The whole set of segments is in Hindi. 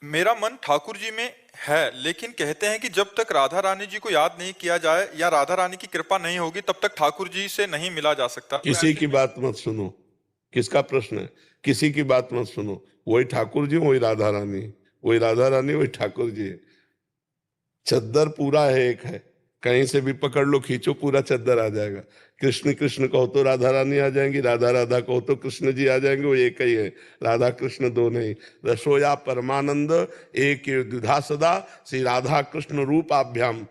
मेरा मन ठाकुर जी में है, लेकिन कहते हैं कि जब तक राधा रानी जी को याद नहीं किया जाए या राधा रानी की कृपा नहीं होगी तब तक ठाकुर जी से नहीं मिला जा सकता। तो किसी ऐसे की में बात मत सुनो। किसका प्रश्न है? किसी की बात मत सुनो। वही ठाकुर जी, वही राधा रानी, वही राधा रानी, वही ठाकुर जी है। चद्दर पूरा है, एक है। कहीं से भी पकड़ लो, खींचो, पूरा चद्दर आ जाएगा। कृष्ण कृष्ण कहो तो राधा रानी आ जाएंगी, राधा राधा कहो तो कृष्ण जी आ जाएंगे। वो एक ही है, राधा कृष्ण दो नहीं। रसोया परमानंद एक द्विधा सदा, श्री राधा कृष्ण रूपाभ्याम।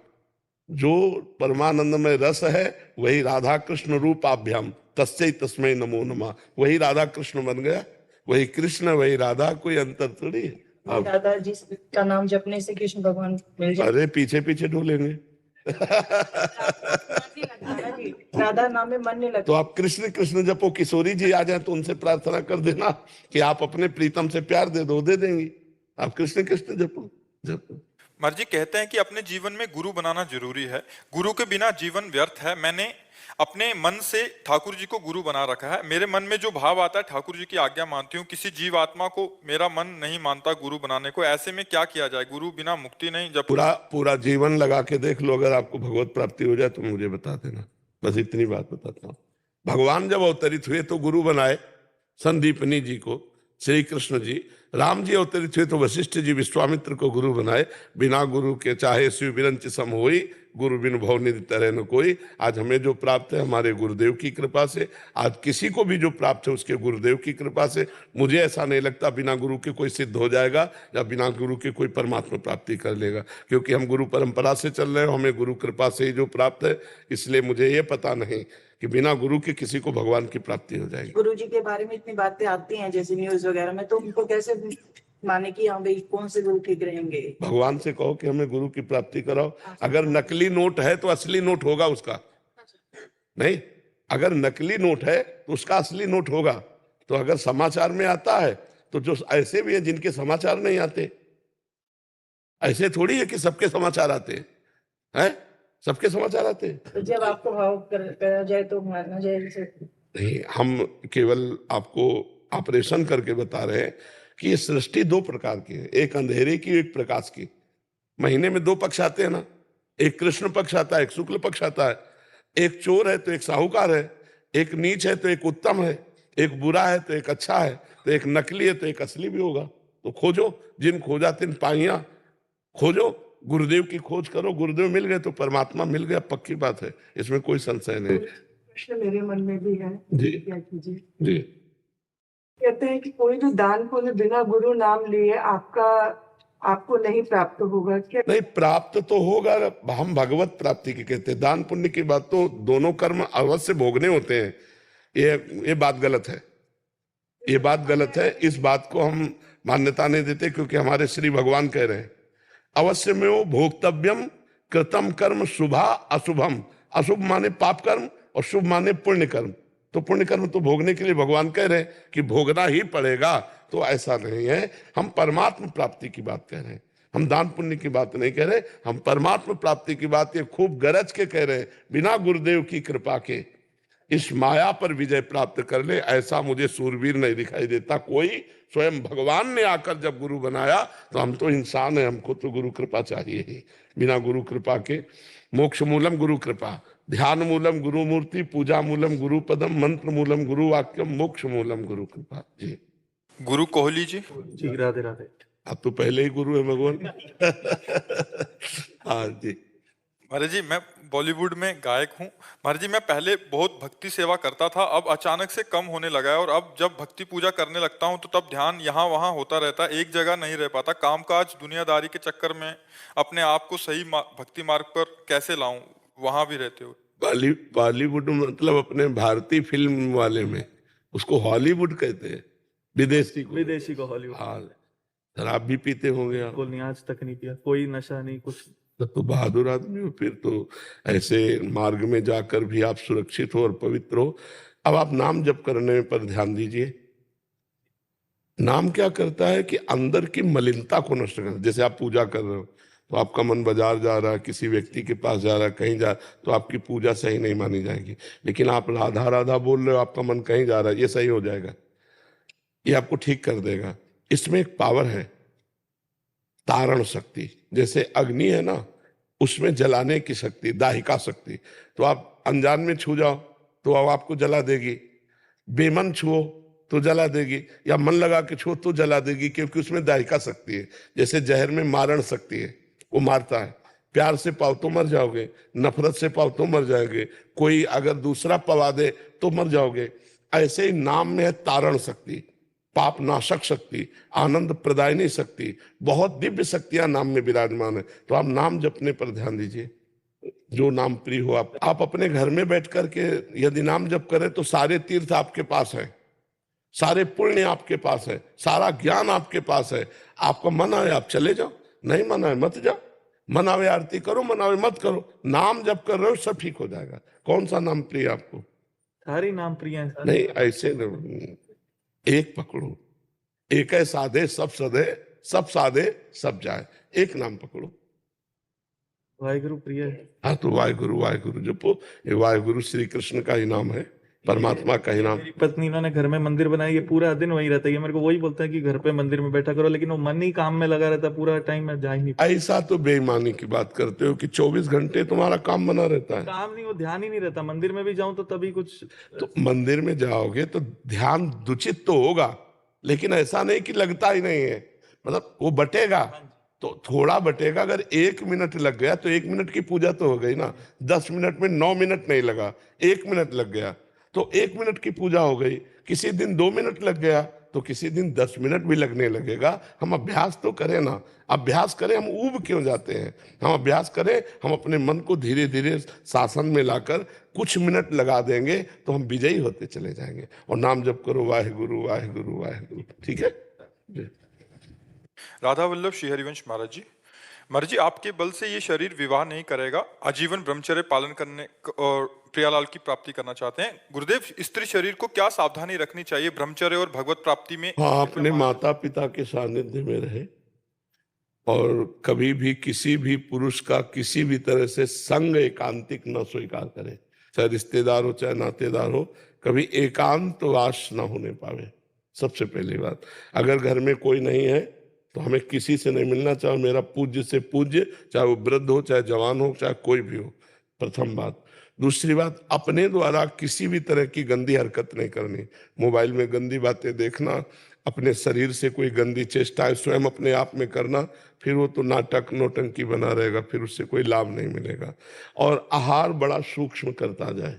जो परमानंद में रस है वही राधा कृष्ण रूपाभ्याम, तस्मै तस्मै नमो नमः। वही राधा कृष्ण बन गया, वही कृष्ण वही राधा, कोई अंतर थोड़ी है। अब राधा जी का नाम जपने से कृष्ण भगवान मिल जाए। अरे पीछे पीछे ढूंढेंगे। राधा नाम में मन नहीं तो लगता। आप कृष्ण कृष्ण जपो। किशोरी जी आ जाए तो उनसे प्रार्थना कर देना कि आप अपने प्रीतम से प्यार दे दो, दे देंगी। आप कृष्ण कृष्ण जपो, जपो। महाराज जी कहते हैं कि अपने जीवन में गुरु बनाना जरूरी है, गुरु के बिना जीवन व्यर्थ है। मैंने अपने मन से ठाकुर जी को गुरु बना रखा है। मेरे मन में जो भाव आता है ठाकुर जी की आज्ञा मानती हूँ। किसी जीव आत्मा को मेरा मन नहीं मानता गुरु बनाने को। ऐसे में क्या किया जाए? गुरु बिना मुक्ति नहीं। जब पूरा पूरा जीवन लगा के देख लो, अगर आपको भगवत प्राप्ति हो जाए तो मुझे बता देना। बस इतनी बात बताता हूँ। भगवान जब अवतरित हुए तो गुरु बनाए संदीपनी जी को, श्री कृष्ण जी। राम जी अवतरित हुए तो वशिष्ठ जी विश्वामित्र को गुरु बनाए। बिना गुरु के चाहे शिव बिरंच सम होई, गुरु बिन भव निधि तरह न कोई। आज हमें जो प्राप्त है हमारे गुरुदेव की कृपा से। आज किसी को भी जो प्राप्त है उसके गुरुदेव की कृपा से। मुझे ऐसा नहीं लगता बिना गुरु के कोई सिद्ध हो जाएगा या बिना गुरु के कोई परमात्मा प्राप्ति कर लेगा, क्योंकि हम गुरु परंपरा से चल रहे हैं, हमें गुरु कृपा से ही जो प्राप्त है। इसलिए मुझे ये पता नहीं कि बिना गुरु के किसी को भगवान की प्राप्ति हो जाएगी। गुरु जी के बारे में इतनी बातें आती हैं जैसे न्यूज वगैरह में, तो उनको कैसे माने कि हाँ भाई कौन से गुरु ठीक रहेंगे? भगवान से कहो कि हमें गुरु की प्राप्ति कराओ। अगर नकली नोट है तो असली नोट होगा उसका, नहीं? अगर नकली नोट है तो उसका असली नोट होगा। तो अगर समाचार में आता है तो जो ऐसे भी है जिनके समाचार नहीं आते। ऐसे थोड़ी है कि सबके समाचार आते हैं, सबके समाचार आते हैं। तो जब आपको भाव करा जाए तो मानना जाए जैसे? नहीं, हम केवल आपको ऑपरेशन करके बता रहे हैं कि ये सृष्टि दो प्रकार की है, एक अंधेरे की, एक प्रकाश की। महीने में दो पक्ष आते हैं ना, एक कृष्ण पक्ष आता है, एक शुक्ल पक्ष आता है। एक चोर है तो एक साहूकार है, एक नीच है तो एक उत्तम है, एक बुरा है तो एक अच्छा है, तो एक नकली है तो एक असली भी होगा। तो खोजो, जिन खोजा तिन पाइया। खोजो, गुरुदेव की खोज करो, गुरुदेव मिल गए तो परमात्मा मिल गया, पक्की बात है, इसमें कोई संशय नहीं। प्रश्न मेरे मन में भी है। जी क्या कीजिए? जी। कहते हैं कि कोई भी दान पुण्य बिना गुरु नाम लिए आपको नहीं प्राप्त होगा क्या? नहीं, प्राप्त तो होगा। हम भगवत प्राप्ति की कहते हैं, दान पुण्य की बात तो दोनों कर्म अवश्य भोगने होते हैं। ये बात गलत है, ये बात गलत है। इस बात को हम मान्यता नहीं देते, क्योंकि हमारे श्री भगवान कह रहे हैं अवश्य में वो भोक्तव्यम कृतम कर्म शुभा अशुभम। अशुभ माने पाप कर्म और शुभ माने पुण्य कर्म। तो पुण्य कर्म तो भोगने के लिए भगवान कह रहे हैं कि भोगना ही पड़ेगा। तो ऐसा नहीं है, हम परमात्मा प्राप्ति की बात कह रहे हैं, हम दान पुण्य की बात नहीं कह रहे। हम परमात्मा प्राप्ति की बात ये खूब गरज के कह रहे हैं, बिना गुरुदेव की कृपा के इस माया पर विजय प्राप्त कर ले ऐसा मुझे सूरवीर नहीं दिखाई देता कोई। स्वयं भगवान ने आकर जब गुरु बनाया तो हम तो इंसान हैं, हमको तो गुरु कृपा चाहिए ही। बिना गुरु कृपा के मोक्ष मूलम गुरु कृपा, ध्यान मूलम गुरु मूर्ति, पूजा मूलम गुरु पदम, मंत्र मूलम गुरु वाक्यम, मोक्ष मूलम गुरु कृपा। जी गुरु कोहली जी। जी राधे राधे। आप तो पहले ही गुरु है भगवान। हाँ जी। महाराज जी, मैं बॉलीवुड में गायक हूँ। महाराज जी, मैं पहले बहुत भक्ति सेवा करता था, अब अचानक से कम होने लगा है। और अब जब भक्ति पूजा करने लगता हूँ तो तब ध्यान यहाँ वहाँ होता रहता है, एक जगह नहीं रह पाता। कामकाज दुनियादारी के चक्कर में अपने आप को सही भक्ति मार्ग पर कैसे लाऊं, वहां भी रहते हो? बॉलीवुड मतलब अपने भारतीय फिल्म वाले में उसको हॉलीवुड कहते हैं, विदेशी को हॉलीवुड। हाँ, शराब भी पीते होंगे आप? बिल्कुल नहीं, आज तक नहीं पिया, कोई नशा नहीं कुछ। तब तो बहादुर आदमी हो। फिर तो ऐसे मार्ग में जाकर भी आप सुरक्षित हो और पवित्र हो। अब आप नाम जप करने पर ध्यान दीजिए। नाम क्या करता है कि अंदर की मलिनता को नष्ट करता है। जैसे आप पूजा कर रहे हो तो आपका मन बाजार जा रहा है, किसी व्यक्ति के पास जा रहा है, कहीं जा, तो आपकी पूजा सही नहीं मानी जाएगी। लेकिन आप राधा राधा बोल रहे हो, आपका मन कहीं जा रहा है, ये सही हो जाएगा, ये आपको ठीक कर देगा। इसमें एक पावर है, तारण शक्ति, जैसे अग्नि है ना, उसमें जलाने की शक्ति, दाहिका शक्ति। तो आप अनजान में छू जाओ तो अब आपको जला देगी, बेमन छुओ तो जला देगी, या मन लगा के छुओ तो जला देगी, क्योंकि उसमें दाहिका शक्ति है। जैसे जहर में मारण शक्ति है, वो मारता है। प्यार से पाओ तो मर जाओगे, नफरत से पाओ तो मर जाओगे, कोई अगर दूसरा पवा दे तो मर जाओगे। ऐसे ही नाम में है तारण शक्ति, पाप नाशक शक्ति, आनंद प्रदायनी शक्ति, बहुत दिव्य शक्तियां नाम में विराजमान है। तो आप नाम जपने पर ध्यान दीजिए, जो नाम प्रिय हो। आप अपने घर में बैठ करके यदि नाम जप करें तो सारे तीर्थ आपके पास है, सारे पुण्य आपके पास है, सारा ज्ञान आपके पास है। आपका मन आए आप चले जाओ, नहीं मन आए मत जाओ, मन आवे आरती करो, मन आवे मत करो, नाम जप कर रहे हो सब ठीक हो जाएगा। कौन सा नाम प्रिय आपको? सारे नाम प्रिय हैं सर। नहीं ऐसे नहीं, एक पकड़ो, एक है साधे सब सधे, सब साधे सब जाए, एक नाम पकड़ो। वाहिगुरु प्रिय है। हाँ तो वाहिगुरु जपो, ये वाहिगुरु श्री कृष्ण का ही नाम है, परमात्मा का ही नाम। मेरी पत्नी इन्होंने घर में मंदिर बनाई है, पूरा दिन वहीं रहता है। ये मेरे को वही बोलता है कि घर पे मंदिर में बैठा करो, लेकिन वो मन ही काम में लगा रहता है पूरा टाइम, मैं जा ही नहीं पाता। ऐसा तो बेईमानी की बात करते हो कि 24 घंटे तुम्हारा काम बना रहता है। काम नहीं, वो ध्यान ही नहीं रहता। मंदिर में भी जाऊं तो तभी कुछ। तो मंदिर में जाओगे तो ध्यान दूषित तो होगा, लेकिन ऐसा नहीं कि लगता ही नहीं है, मतलब वो बटेगा तो थोड़ा बटेगा। अगर 1 मिनट लग गया तो 1 मिनट की पूजा तो हो गई ना। 10 मिनट में 9 मिनट नहीं लगा, 1 मिनट लग गया तो 1 मिनट की पूजा हो गई। किसी दिन 2 मिनट लग गया तो किसी दिन 10 मिनट भी लगने लगेगा। हम अभ्यास तो करें ना, अभ्यास करें। हम ऊब क्यों जाते हैं? हम अभ्यास करें, हम अपने मन को धीरे धीरे शासन में लाकर कुछ मिनट लगा देंगे तो हम विजयी होते चले जाएंगे। और नाम जप करो वाहिगुरु वाहिगुरु वाहिगुरु, ठीक है। राधा वल्लभ श्री हरिवंश महाराज जी, महाराज जी आपके बल से ये शरीर विवाह नहीं करेगा, आजीवन ब्रह्मचर्य पालन करने और प्रियालाल की प्राप्ति करना चाहते हैं। गुरुदेव, स्त्री शरीर को क्या सावधानी रखनी चाहिए ब्रह्मचर्य और भगवत प्राप्ति में? हाँ, अपने माता पिता के सानिध्य में रहे और कभी भी किसी भी पुरुष का किसी भी तरह से संग एकांतिक न स्वीकार करे, चाहे रिश्तेदार हो चाहे नातेदार हो, कभी एकांत वास न होने पावे। सबसे पहली बात, अगर घर में कोई नहीं है तो हमें किसी से नहीं मिलना, चाहे मेरा पूज्य से पूज्य, चाहे वो वृद्ध हो चाहे जवान हो चाहे कोई भी हो, प्रथम बात। दूसरी बात, अपने द्वारा किसी भी तरह की गंदी हरकत नहीं करनी। मोबाइल में गंदी बातें देखना, अपने शरीर से कोई गंदी चेष्टाएं स्वयं अपने आप में करना, फिर वो तो नाटक नौटंकी बना रहेगा, फिर उससे कोई लाभ नहीं मिलेगा। और आहार बड़ा सूक्ष्म करता जाए,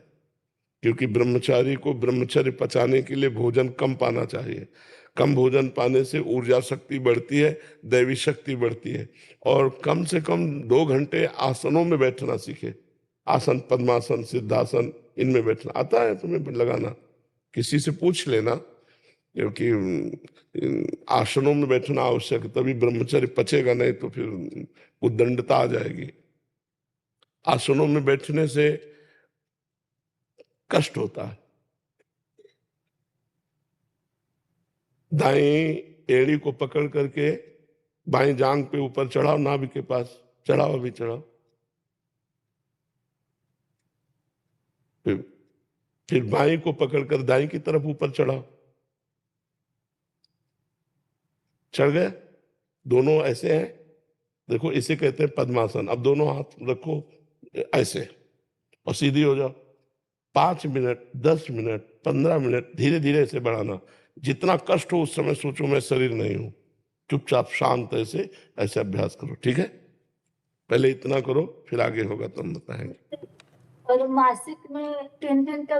क्योंकि ब्रह्मचारी को ब्रह्मचर्य पचाने के लिए भोजन कम पाना चाहिए। कम भोजन पाने से ऊर्जा शक्ति बढ़ती है, दैवी शक्ति बढ़ती है। और कम से कम 2 घंटे आसनों में बैठना सीखे। आसन, पद्मासन, सिद्धासन, इनमें बैठना आता है तुम्हें लगाना? किसी से पूछ लेना, क्योंकि आसनों में बैठना आवश्यक है, तभी ब्रह्मचर्य पचेगा, नहीं तो फिर उद्दंडता आ जाएगी। आसनों में बैठने से कष्ट होता है। दाएं एड़ी को पकड़ करके बाएं जांग पे ऊपर चढ़ाओ, नाभि के पास चढ़ाओ, अभी चढ़ाओ। फिर बाएं को पकड़कर दाएं की तरफ ऊपर चढ़ाओ। चढ़ गए? दोनों ऐसे हैं, देखो इसे कहते हैं पद्मासन। अब दोनों हाथ रखो ऐसे और सीधी हो जाओ। 5 मिनट, 10 मिनट, 15 मिनट, धीरे धीरे ऐसे बढ़ाना। जितना कष्ट हो उस समय सोचो मैं शरीर नहीं हूं, चुपचाप शांत ऐसे अभ्यास करो, ठीक है? पहले इतना करो, फिर आगे होगा तो हम बताएंगे। और मासिक में 3 दिन तक